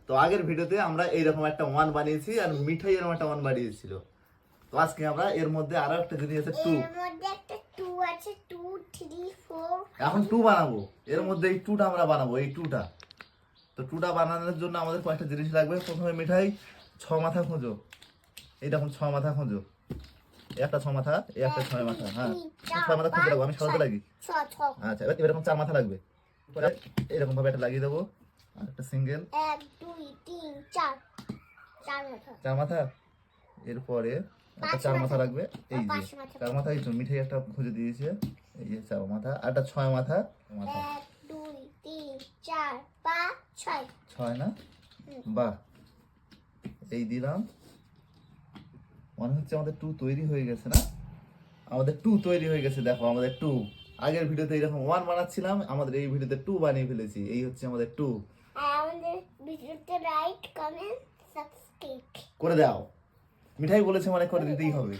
তো আগের ভিডিওতে আমরা এইরকম একটা ওয়ান বানিয়েছি আর মিঠাই এরকম একটা ওয়ান বানিয়েছিল। তো আজকে আমরা এর মধ্যে আরো একটা জিনিস আছে টু, এর মধ্যে একটা 2 আছে, 2 3 4। এখন টু বানাবো। এর মধ্যে এই টুটা আমরা বানাবো, এই টুটা। তো টুটা বানানোর জন্য আমাদের কয়েকটা জিনিস লাগবে। প্রথমে মিঠাই 6 মাথা খোঁজো, এই দেখুন 6 মাথা খোঁজো, এই একটা 6 মাথা, এই একটা 6 মাথা। হ্যাঁ 6 মাথা খুঁজে রাখবো, আমি সাজাতে লাগি। 6 আচ্ছা এবার এরকম 4 মাথা লাগবে। পরে এরকম ভাবে একটা লাগিয়ে দেবো, আর একটা সিঙ্গেল 1 2 3 4 4 মাথা। 4 মাথা। এরপরে একটা 5 4 মাথা মাথা লাগবে, এই যে 5 মাথা। 4 মাথা। এই তো মিঠাই একটা খুঁজে দিয়েছে, এই যে 4 মাথা। আর একটা 6 মাথা, মাথা 1 2 3 4 5 6। 6 না? বাহ, এই দিলাম। মনে হচ্ছে আমাদের টু তৈরি হয়ে গেছে না? আমাদের টু তৈরি হয়ে গেছে, দেখো আমাদের টু। আগের ভিডিওতে এরকম ওয়ান বানাচ্ছিলাম, আমাদের এই ভিডিওতে টু বানিয়ে ফেলেছি। এই হচ্ছে আমাদের টু। আর আমাদের ভিডিওতে লাইক কমেন্ট সাবস্ক্রাইব করে দাও, মিঠাই বলেছে মানে করে দিতেই হবে।